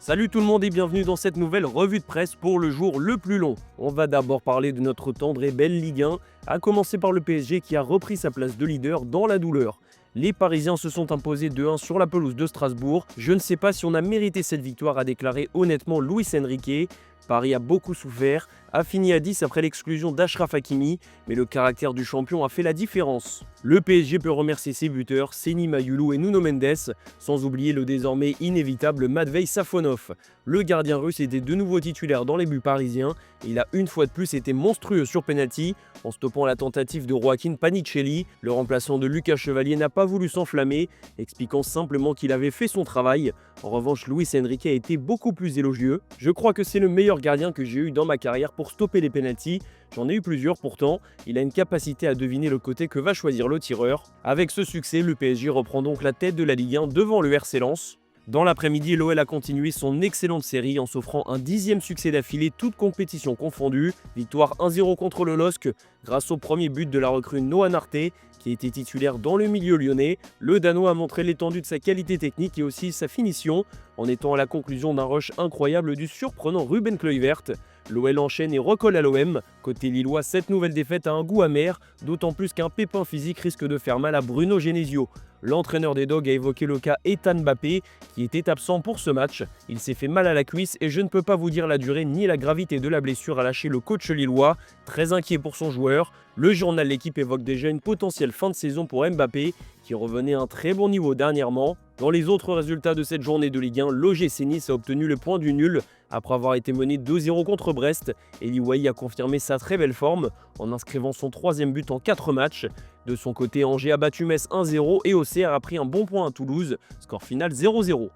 Salut tout le monde et bienvenue dans cette nouvelle revue de presse pour le jour le plus long. On va d'abord parler de notre tendre et belle Ligue 1, à commencer par le PSG qui a repris sa place de leader dans la douleur. Les Parisiens se sont imposés 2-1 sur la pelouse de Strasbourg. Je ne sais pas si on a mérité cette victoire, a déclaré honnêtement Luis Enrique. Paris a beaucoup souffert, a fini à 10 après l'exclusion d'Achraf Hakimi, mais le caractère du champion a fait la différence. Le PSG peut remercier ses buteurs, Seny Mayulu et Nuno Mendes, sans oublier le désormais inévitable Matvei Safonov. Le gardien russe était de nouveau titulaire dans les buts parisiens, et il a une fois de plus été monstrueux sur penalty, en stoppant la tentative de Joaquin Panicelli. Le remplaçant de Lucas Chevalier n'a pas voulu s'enflammer, expliquant simplement qu'il avait fait son travail. En revanche, Luis Enrique a été beaucoup plus élogieux. Je crois que c'est le meilleur gardien que j'ai eu dans ma carrière pour stopper les pénaltys. J'en ai eu plusieurs pourtant, il a une capacité à deviner le côté que va choisir le tireur. Avec ce succès, le PSG reprend donc la tête de la Ligue 1 devant le RC Lens. Dans l'après-midi, l'OL a continué son excellente série en s'offrant un 10e succès d'affilée, toute compétition confondue. Victoire 1-0 contre le LOSC grâce au premier but de la recrue Noah Narté, qui était titulaire dans le milieu lyonnais. Le Danois a montré l'étendue de sa qualité technique et aussi sa finition, en étant à la conclusion d'un rush incroyable du surprenant Ruben Kluivert. L'OL enchaîne et recolle à l'OM. Côté lillois, cette nouvelle défaite a un goût amer, d'autant plus qu'un pépin physique risque de faire mal à Bruno Genesio. L'entraîneur des Dogs a évoqué le cas Ethan Mbappé, qui était absent pour ce match. Il s'est fait mal à la cuisse et je ne peux pas vous dire la durée ni la gravité de la blessure, a lâché le coach lillois, très inquiet pour son joueur. Le journal L'Équipe évoque déjà une potentielle fin de saison pour Mbappé, qui revenait à un très bon niveau dernièrement. Dans les autres résultats de cette journée de Ligue 1, l'OGC Nice a obtenu le point du nul après avoir été mené 2-0 contre Brest. Eli Wahi a confirmé sa très belle forme en inscrivant son 3e but en 4 matchs. De son côté, Angers a battu Metz 1-0 et Auxerre a pris un bon point à Toulouse, score final 0-0.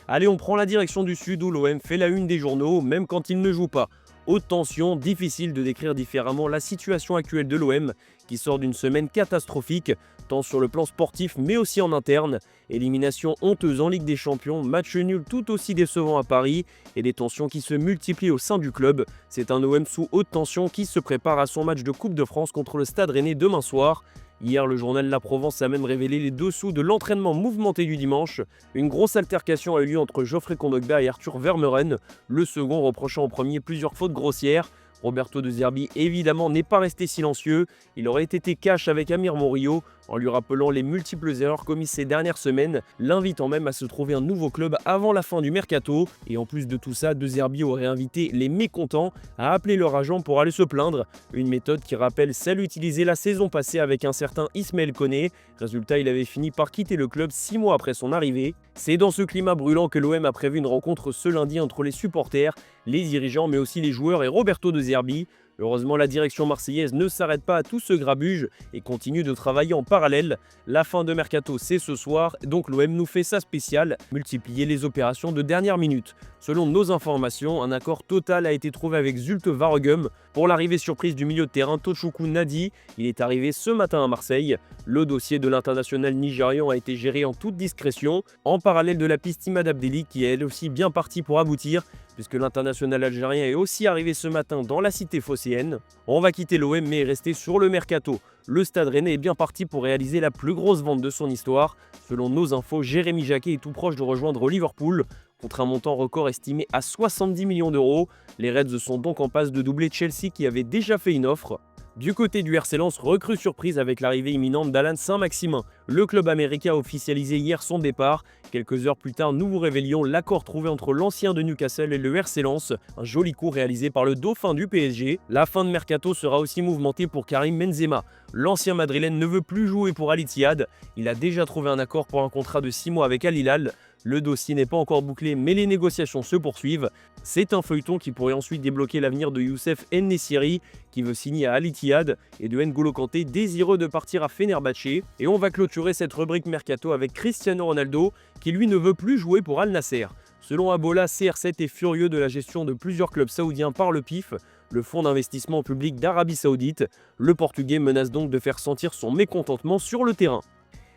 Allez, on prend la direction du sud où l'OM fait la une des journaux, même quand il ne joue pas. Haute tension, difficile de décrire différemment la situation actuelle de l'OM, qui sort d'une semaine catastrophique, tant sur le plan sportif mais aussi en interne. Élimination honteuse en Ligue des Champions, match nul tout aussi décevant à Paris et des tensions qui se multiplient au sein du club. C'est un OM sous haute tension qui se prépare à son match de Coupe de France contre le Stade Rennais demain soir. Hier, le journal La Provence a même révélé les dessous de l'entraînement mouvementé du dimanche. Une grosse altercation a eu lieu entre Geoffrey Kondogbia et Arthur Vermeuren, le second reprochant au premier plusieurs fautes grossières. Roberto De Zerbi évidemment n'est pas resté silencieux, il aurait été cash avec Amir Morio en lui rappelant les multiples erreurs commises ces dernières semaines, l'invitant même à se trouver un nouveau club avant la fin du mercato. Et en plus de tout ça, De Zerbi aurait invité les mécontents à appeler leur agent pour aller se plaindre, une méthode qui rappelle celle utilisée la saison passée avec un certain Ismaël Koné. Résultat, il avait fini par quitter le club 6 mois après son arrivée. C'est dans ce climat brûlant que l'OM a prévu une rencontre ce lundi entre les supporters, les dirigeants mais aussi les joueurs et Roberto De Zerbi. Heureusement, la direction marseillaise ne s'arrête pas à tout ce grabuge et continue de travailler en parallèle. La fin de mercato, c'est ce soir, donc l'OM nous fait sa spéciale, multiplier les opérations de dernière minute. Selon nos informations, un accord total a été trouvé avec Zulte Waregem pour l'arrivée surprise du milieu de terrain Tochukwu Nadi. Il est arrivé ce matin à Marseille. Le dossier de l'international nigérian a été géré en toute discrétion, en parallèle de la piste Imad Abdelli qui est elle aussi bien partie pour aboutir, puisque l'international algérien est aussi arrivé ce matin dans la cité phocéenne. On va quitter l'OM mais rester sur le mercato. Le Stade Rennais est bien parti pour réaliser la plus grosse vente de son histoire. Selon nos infos, Jérémy Jacquet est tout proche de rejoindre Liverpool, contre un montant record estimé à 70 millions d'euros. Les Reds sont donc en passe de doubler Chelsea qui avait déjà fait une offre. Du côté du RC Lens, recrue surprise avec l'arrivée imminente d'Alan Saint-Maximin. Le club américain a officialisé hier son départ. Quelques heures plus tard, nous vous révélions l'accord trouvé entre l'ancien de Newcastle et le RC Lens. Un joli coup réalisé par le dauphin du PSG. La fin de mercato sera aussi mouvementée pour Karim Benzema. L'ancien madrilène ne veut plus jouer pour Al Ittihad. Il a déjà trouvé un accord pour un contrat de 6 mois avec Al Hilal. Le dossier n'est pas encore bouclé, mais les négociations se poursuivent. C'est un feuilleton qui pourrait ensuite débloquer l'avenir de Youssef En-Nesyri, qui veut signer à Al Ittihad, et de N'Golo Kanté, désireux de partir à Fenerbahçe. Et on va clôturer cette rubrique mercato avec Cristiano Ronaldo, qui lui ne veut plus jouer pour Al Nasser. Selon Abola, CR7 est furieux de la gestion de plusieurs clubs saoudiens par le PIF, le fonds d'investissement public d'Arabie Saoudite. Le Portugais menace donc de faire sentir son mécontentement sur le terrain.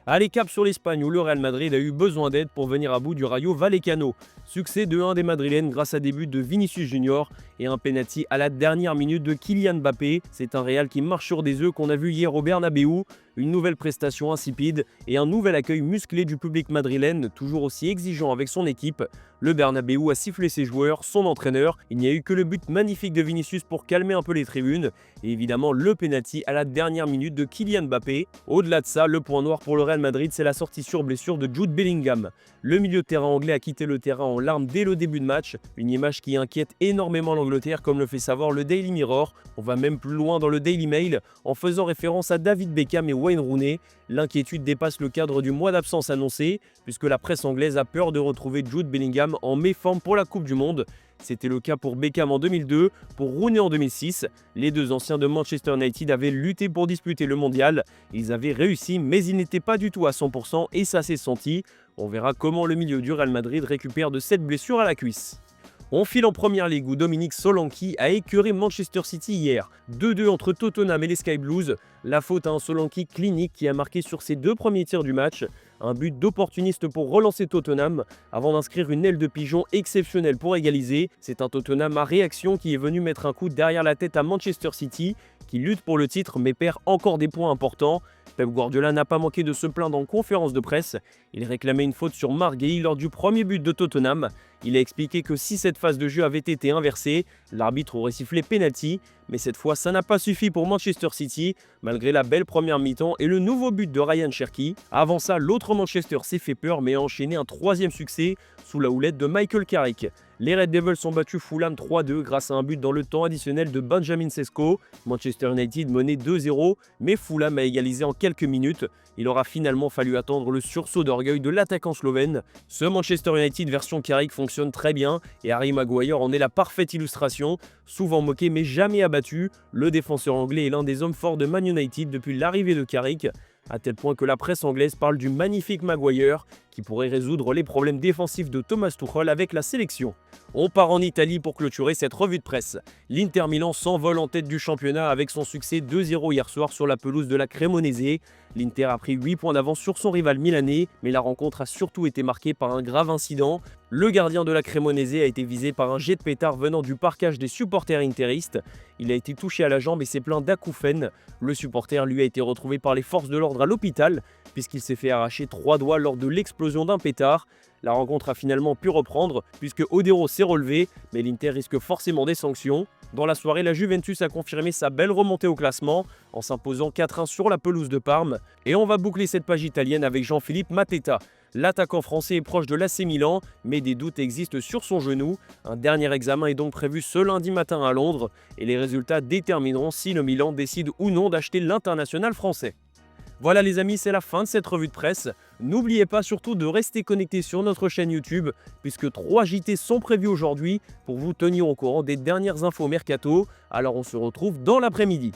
Allez, cap sur l'Espagne où le Real Madrid a eu besoin d'aide pour venir à bout du Rayo Vallecano. Succès 2-1 des Madrilènes grâce à des buts de Vinicius Junior et un penalty à la dernière minute de Kylian Mbappé. C'est un Real qui marche sur des œufs qu'on a vu hier au Bernabéu. une nouvelle prestation insipide et un nouvel accueil musclé du public madrilène, toujours aussi exigeant avec son équipe. Le Bernabéu a sifflé ses joueurs, son entraîneur, il n'y a eu que le but magnifique de Vinicius pour calmer un peu les tribunes, et évidemment le penalty à la dernière minute de Kylian Mbappé. Au-delà de ça, le point noir pour le Real Madrid, c'est la sortie sur blessure de Jude Bellingham. Le milieu de terrain anglais a quitté le terrain en larmes dès le début de match, une image qui inquiète énormément l'Angleterre comme le fait savoir le Daily Mirror. On va même plus loin dans le Daily Mail en faisant référence à David Beckham et Wayne Rooney. L'inquiétude dépasse le cadre du mois d'absence annoncé, puisque la presse anglaise a peur de retrouver Jude Bellingham en méforme pour la Coupe du Monde. C'était le cas pour Beckham en 2002, pour Rooney en 2006. Les deux anciens de Manchester United avaient lutté pour disputer le mondial. Ils avaient réussi, mais ils n'étaient pas du tout à 100% et ça s'est senti. On verra comment le milieu du Real Madrid récupère de cette blessure à la cuisse. On file en première ligue où Dominique Solanke a écœuré Manchester City hier. 2-2 entre Tottenham et les Sky Blues. La faute à un Solanke clinique qui a marqué sur ses deux premiers tirs du match. Un but d'opportuniste pour relancer Tottenham avant d'inscrire une aile de pigeon exceptionnelle pour égaliser. C'est un Tottenham à réaction qui est venu mettre un coup derrière la tête à Manchester City, qui lutte pour le titre mais perd encore des points importants. Pep Guardiola n'a pas manqué de se plaindre en conférence de presse. Il réclamait une faute sur Marc Guéhi lors du premier but de Tottenham. Il a expliqué que si cette phase de jeu avait été inversée, l'arbitre aurait sifflé penalty. Mais cette fois, ça n'a pas suffi pour Manchester City, malgré la belle première mi-temps et le nouveau but de Ryan Cherki. Avant ça, l'autre Manchester s'est fait peur mais a enchaîné un troisième succès sous la houlette de Michael Carrick. Les Red Devils ont battu Fulham 3-2 grâce à un but dans le temps additionnel de Benjamin Sesko. Manchester United menait 2-0, mais Fulham a égalisé en quelques minutes. Il aura finalement fallu attendre le sursaut d'orgueil de l'attaquant slovène. Ce Manchester United version Carrick fonctionne très bien et Harry Maguire en est la parfaite illustration. Souvent moqué mais jamais abattu, le défenseur anglais est l'un des hommes forts de Man United depuis l'arrivée de Carrick, à tel point que la presse anglaise parle du magnifique Maguire qui pourrait résoudre les problèmes défensifs de Thomas Tuchel avec la sélection. On part en Italie pour clôturer cette revue de presse. L'Inter Milan s'envole en tête du championnat avec son succès 2-0 hier soir sur la pelouse de la Cremonese. L'Inter a pris 8 points d'avance sur son rival milanais, mais la rencontre a surtout été marquée par un grave incident. Le gardien de la Cremonese a été visé par un jet de pétard venant du parquage des supporters interistes. Il a été touché à la jambe et s'est plaint d'acouphènes. Le supporter lui a été retrouvé par les forces de l'ordre à l'hôpital, puisqu'il s'est fait arracher 3 doigts lors de l'explosion d'un pétard. La rencontre a finalement pu reprendre, puisque Odero s'est relevé, mais l'Inter risque forcément des sanctions. Dans la soirée, la Juventus a confirmé sa belle remontée au classement, en s'imposant 4-1 sur la pelouse de Parme. Et on va boucler cette page italienne avec Jean-Philippe Mateta. L'attaquant français est proche de l'AC Milan, mais des doutes existent sur son genou. Un dernier examen est donc prévu ce lundi matin à Londres, et les résultats détermineront si le Milan décide ou non d'acheter l'international français. Voilà les amis, c'est la fin de cette revue de presse. N'oubliez pas surtout de rester connecté sur notre chaîne YouTube, puisque 3 JT sont prévus aujourd'hui pour vous tenir au courant des dernières infos mercato. Alors on se retrouve dans l'après-midi.